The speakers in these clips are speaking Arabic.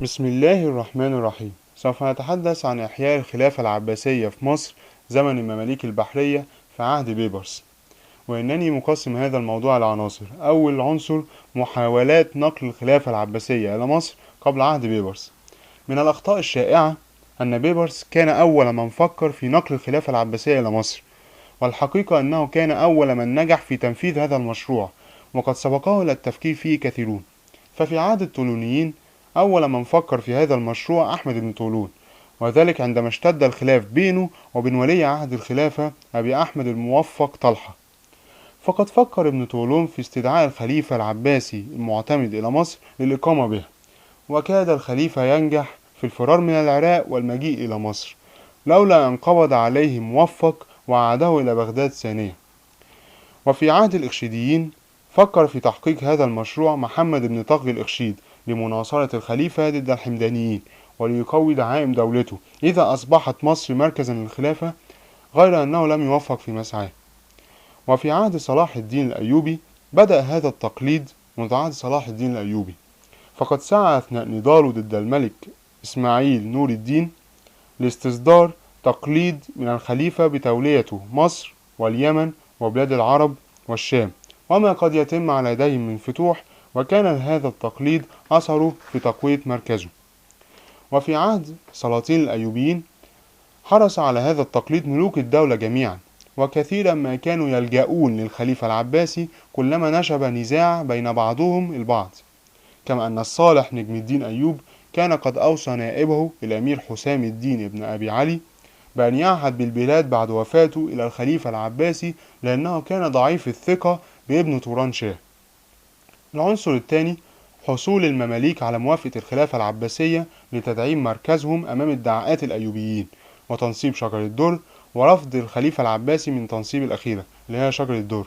بسم الله الرحمن الرحيم. سوف نتحدث عن إحياء الخلافة العباسية في مصر زمن المماليك البحرية في عهد بيبرس، وإنني مقسم هذا الموضوع إلى عناصر. أول عنصر محاولات نقل الخلافة العباسية إلى مصر قبل عهد بيبرس. من الأخطاء الشائعة أن بيبرس كان أول من فكر في نقل الخلافة العباسية إلى مصر، والحقيقة أنه كان أول من نجح في تنفيذ هذا المشروع، وقد سبقه إلى التفكير فيه كثيرون. ففي عهد الطولونيين أول من فكر في هذا المشروع أحمد بن طولون، وذلك عندما اشتد الخلاف بينه وبين ولي عهد الخلافة أبي أحمد الموفق طلحة. فقد فكر ابن طولون في استدعاء الخليفة العباسي المعتمد إلى مصر للإقامة به، وكاد الخليفة ينجح في الفرار من العراق والمجيء إلى مصر، لولا أن قبض عليه موفق وعاده إلى بغداد ثانية. وفي عهد الإخشيديين فكر في تحقيق هذا المشروع محمد بن طغي الإخشيد لمناصرة الخليفة ضد الحمدانيين وليقوي دعائم دولته إذا أصبحت مصر مركزا للخلافة، غير أنه لم يوفق في مسعاه. وفي عهد صلاح الدين الأيوبي بدأ هذا التقليد منذ عهد صلاح الدين الأيوبي، فقد سعى أثناء نضاله ضد الملك إسماعيل نور الدين لاستصدار تقليد من الخليفة بتوليته مصر واليمن وبلاد العرب والشام وما قد يتم على يديهم من فتوح، وكان هذا التقليد أثره في تقوية مركزه. وفي عهد سلاطين الأيوبيين حرص على هذا التقليد ملوك الدولة جميعا، وكثيرا ما كانوا يلجؤون للخليفة العباسي كلما نشب نزاع بين بعضهم البعض. كما أن الصالح نجم الدين أيوب كان قد أوصى نائبه الأمير حسام الدين بن أبي علي بأن يعهد بالبلاد بعد وفاته إلى الخليفة العباسي، لأنه كان ضعيف الثقة بابن توران شاه. العنصر الثاني حصول المماليك على موافقة الخلافة العباسية لتدعيم مركزهم أمام ادعاءات الأيوبيين وتنصيب شجر الدر، ورفض الخليفة العباسي من تنصيب الأخيرة اللي هي شجر الدر.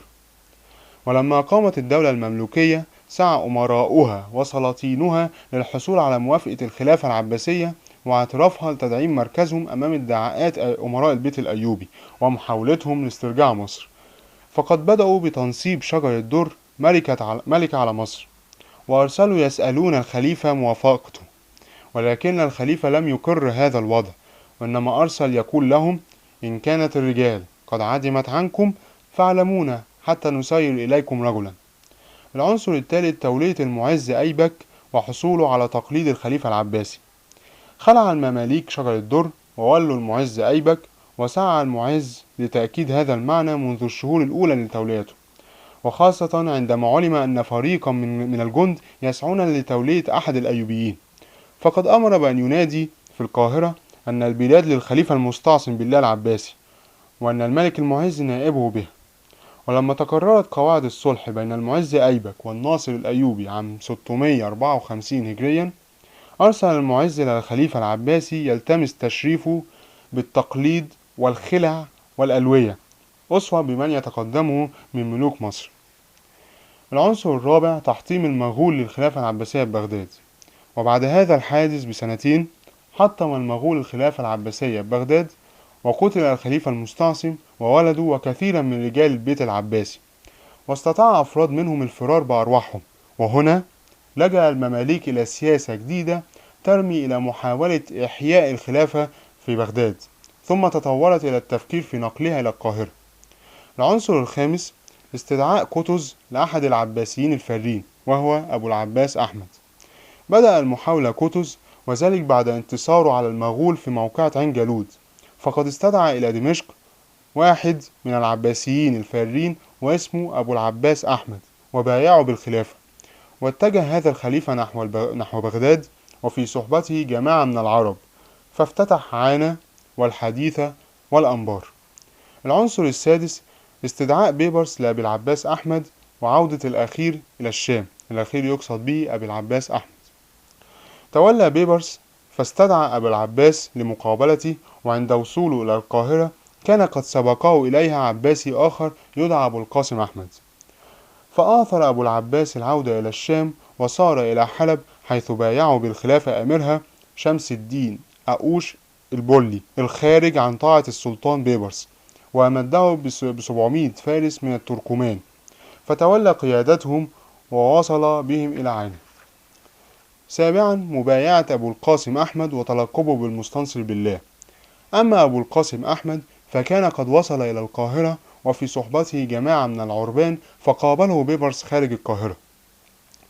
ولما قامت الدولة المملوكية سعى أمراؤها وسلاطينها للحصول على موافقة الخلافة العباسية واعترافها لتدعيم مركزهم أمام ادعاءات أمراء البيت الأيوبي ومحاولتهم لاسترجاع مصر. فقد بدأوا بتنصيب شجر الدر ملكة على مصر، وأرسلوا يسألون الخليفة موافقته، ولكن الخليفة لم يقر هذا الوضع، وإنما أرسل يقول لهم: إن كانت الرجال قد عدمت عنكم فاعلمونا حتى نسير إليكم رجلا. العنصر الثالث تولية المعز أيبك وحصوله على تقليد الخليفة العباسي. خلع المماليك شجر الدر وولوا المعز أيبك، وسعى المعز لتأكيد هذا المعنى منذ الشهور الأولى لتوليته، وخاصة عندما علم أن فريقا من الجند يسعون لتولية أحد الأيوبيين. فقد أمر بأن ينادي في القاهرة أن البلاد للخليفة المستعصم بالله العباسي، وأن الملك المعز نائبه به. ولما تكررت قواعد الصلح بين المعز أيبك والناصر الأيوبي عام 654 هجريا، أرسل المعز إلى الخليفة العباسي يلتمس تشريفه بالتقليد والخلع والألوية، أسوة بمن يتقدمه من ملوك مصر. العنصر الرابع تحطيم المغول للخلافة العباسية ببغداد. وبعد هذا الحادث بسنتين حطم المغول الخلافة العباسية ببغداد، وقتل الخليفة المستعصم وولده وكثيرا من رجال البيت العباسي، واستطاع أفراد منهم الفرار بأرواحهم. وهنا لجأ المماليك إلى سياسة جديدة ترمي إلى محاولة إحياء الخلافة في بغداد، ثم تطورت إلى التفكير في نقلها إلى القاهرة. العنصر الخامس استدعاء قطز لأحد العباسيين الفارين وهو أبو العباس أحمد. بدأ المحاولة قطز، وذلك بعد انتصاره على المغول في موقعة عين جالوت، فقد استدعى إلى دمشق واحد من العباسيين الفارين واسمه أبو العباس أحمد وبايعه بالخلافة. واتجه هذا الخليفة نحو بغداد، وفي صحبته جماعة من العرب، فافتتح عانة والحديثة والأنبار. العنصر السادس استدعاء بيبرس لأبي العباس أحمد وعودة الأخير إلى الشام، الأخير يقصد به أبي العباس أحمد. تولى بيبرس فاستدعى أبا العباس لمقابلته، وعند وصوله إلى القاهرة كان قد سبقه إليها عباسي آخر يدعى أبو القاسم أحمد. فآثر أبو العباس العودة إلى الشام وصار إلى حلب، حيث بايعه بالخلافة أميرها شمس الدين أؤوش البولي الخارج عن طاعة السلطان بيبرس، وأمده ب700 فارس من التركمان، فتولى قيادتهم ووصل بهم إلى عين. سابعا مبايعة أبو القاسم أحمد وتلقبه بالمستنصر بالله. أما أبو القاسم أحمد فكان قد وصل إلى القاهرة وفي صحبته جماعة من العربان، فقابله بيبرس خارج القاهرة،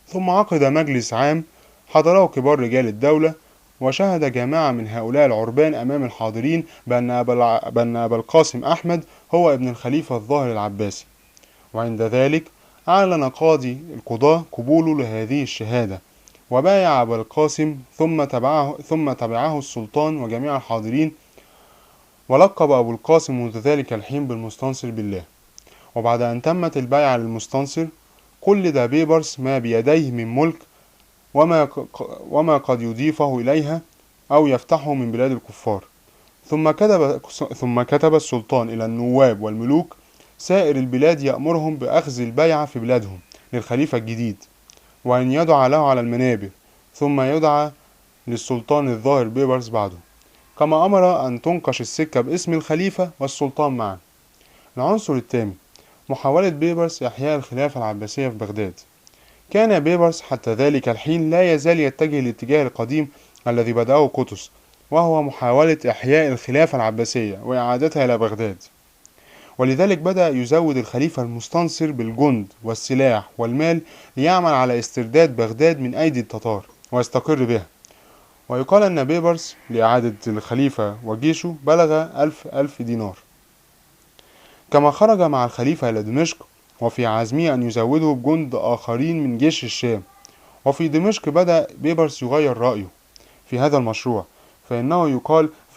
ثم عقد مجلس عام حضره كبار رجال الدولة، وشهد جماعة من هؤلاء العربان أمام الحاضرين بأن أبا القاسم أحمد هو ابن الخليفة الظاهر العباسي. وعند ذلك أعلن قاضي القضاة قبوله لهذه الشهادة، وبايع أبا القاسم، ثم تبعه السلطان وجميع الحاضرين، ولقب أبو القاسم منذ ذلك الحين بالمستنصر بالله. وبعد أن تمت البيعة للمستنصر قلد بيبرس ما بيديه من ملك وما قد يضيفه إليها أو يفتحه من بلاد الكفار. ثم كتب السلطان إلى النواب والملوك سائر البلاد يأمرهم بأخذ البيعة في بلادهم للخليفة الجديد، وأن يدعى له على المنابر، ثم يدعى للسلطان الظاهر بيبرس بعده، كما أمر أن تنقش السكة باسم الخليفة والسلطان معا. العنصر الثامن محاولة بيبرس إحياء الخلافة العباسية في بغداد. كان بيبرس حتى ذلك الحين لا يزال يتجه الاتجاه القديم الذي بدأه قطز، وهو محاولة إحياء الخلافة العباسية وإعادتها إلى بغداد، ولذلك بدأ يزود الخليفة المستنصر بالجند والسلاح والمال ليعمل على استرداد بغداد من أيدي التتار ويستقر بها. ويقال أن بيبرس لإعادة الخليفة وجيشه بلغ 1000 دينار. كما خرج مع الخليفة إلى دمشق، وفي عزمه أن يزوده بجند آخرين من جيش الشام. وفي دمشق بدأ بيبرس يغير رأيه في هذا المشروع، فإنه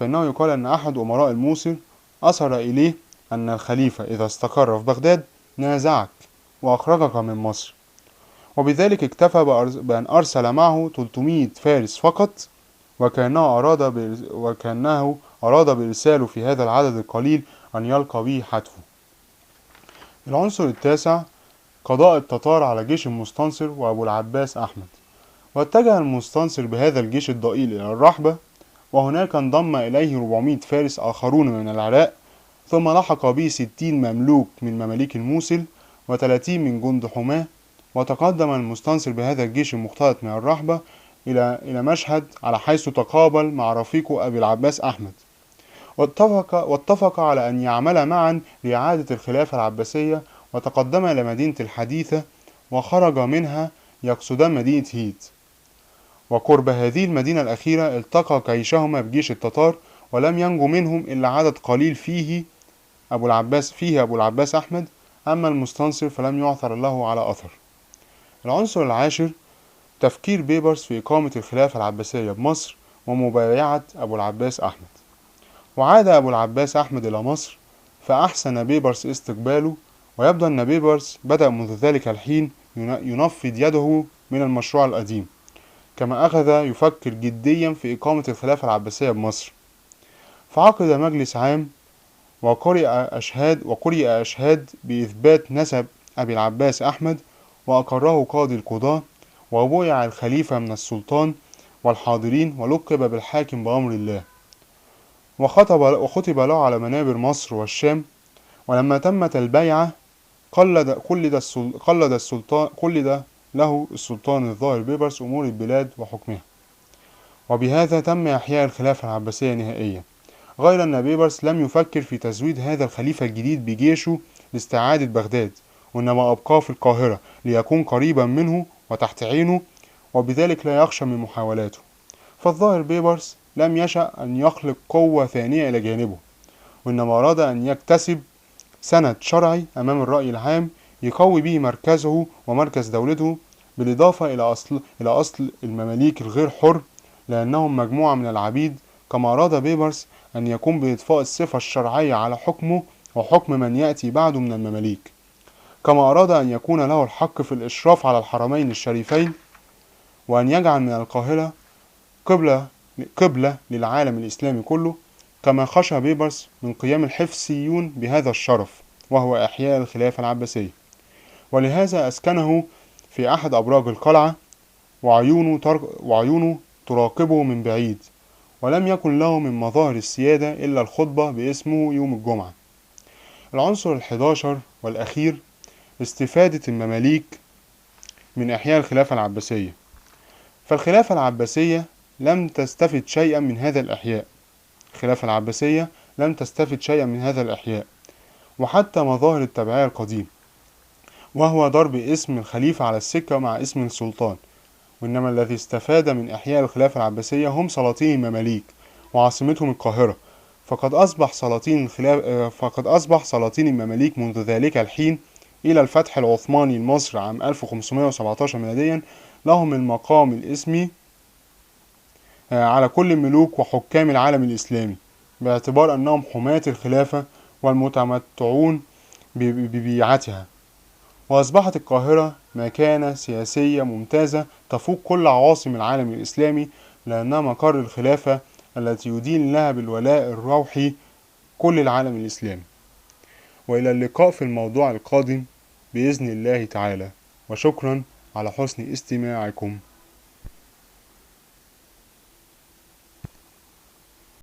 يقال أن أحد أمراء الموصل أثر إليه أن الخليفة إذا استقر في بغداد نازعك وأخرجك من مصر، وبذلك اكتفى بأن أرسل معه 300 فارس فقط، وكأنه أراد بإرساله في هذا العدد القليل أن يلقى به حتفه. العنصر التاسع قضاء التتار على جيش المستنصر وأبو العباس أحمد. واتجه المستنصر بهذا الجيش الضئيل إلى الرحبة، وهناك انضم إليه 400 فارس آخرون من العراق، ثم لحق به 60 مملوك من مماليك الموصل و30 من جند حماة. وتقدم المستنصر بهذا الجيش المختلط من الرحبة إلى مشهد، على حيث تقابل مع رفيقه أبي العباس أحمد، واتفق على أن يعمل معا لإعادة الخلافة العباسية، وتقدم إلى مدينة الحديثة، وخرج منها يقصدان مدينة هيت. وقرب هذه المدينة الأخيرة التقى جيشهما بجيش التتار، ولم ينجو منهم إلا عدد قليل فيه أبو العباس أحمد. أما المستنصر فلم يعثر له على أثر. العنصر العاشر تفكير بيبرس في إقامة الخلافة العباسية بمصر ومبايعة أبو العباس أحمد. وعاد أبو العباس أحمد إلى مصر، فأحسن بيبرس استقباله، ويبدو أن بيبرس بدأ منذ ذلك الحين ينفض يده من المشروع القديم، كما أخذ يفكر جديا في إقامة الخلافة العباسية بمصر. فعقد مجلس عام وقرئ أشهاد بإثبات نسب أبي العباس أحمد، وأقره قاضي القضاة، وبويع الخليفة من السلطان والحاضرين، ولقب بالحاكم بأمر الله، وخطب له على منابر مصر والشام. ولما تمت البيعة قلد له السلطان الظاهر بيبرس أمور البلاد وحكمها، وبهذا تم إحياء الخلافة العباسية نهائيا. غير أن بيبرس لم يفكر في تزويد هذا الخليفة الجديد بجيشه لاستعادة بغداد، وإنما أبقاه في القاهرة ليكون قريبا منه وتحت عينه، وبذلك لا يخشى من محاولاته. فالظاهر بيبرس لم يشأ أن يخلق قوة ثانية إلى جانبه، وإنما أراد أن يكتسب سند شرعي أمام الرأي العام يقوي به مركزه ومركز دولته، بالإضافة إلى أصل المماليك الغير حر، لأنهم مجموعة من العبيد. كما أراد بيبرس أن يقوم بإضفاء الصفة الشرعية على حكمه وحكم من يأتي بعده من المماليك. كما أراد أن يكون له الحق في الإشراف على الحرمين الشريفين، وأن يجعل من القاهرة قبلة للعالم الإسلامي كله. كما خشى بيبرس من قيام الحفصيون بهذا الشرف، وهو إحياء الخلافة العباسية، ولهذا أسكنه في أحد أبراج القلعة، وعيونه تراقبه من بعيد، ولم يكن له من مظاهر السيادة إلا الخطبة باسمه يوم الجمعة. العنصر 11 والأخير استفادة المماليك من إحياء الخلافة العباسية. فالخلافة العباسية لم تستفد شيئا من هذا الإحياء. الخلافة العباسية لم تستفد شيئا من هذا الإحياء، وحتى مظاهر التبعية القديم، وهو ضرب اسم الخليفة على السكة مع اسم السلطان. وإنما الذي استفاد من إحياء الخلافة العباسية هم سلاطين المماليك وعاصمتهم القاهرة. فقد أصبح سلاطين المماليك منذ ذلك الحين إلى الفتح العثماني لمصر عام 1517 ميلاديا لهم المقام الاسمي على كل ملوك وحكام العالم الإسلامي، باعتبار أنهم حماة الخلافة والمتمتعون ببيعتها. وأصبحت القاهرة مكانة سياسية ممتازة تفوق كل عواصم العالم الإسلامي، لأنها مقر الخلافة التي يدين لها بالولاء الروحي كل العالم الإسلامي. وإلى اللقاء في الموضوع القادم بإذن الله تعالى، وشكرا على حسن استماعكم.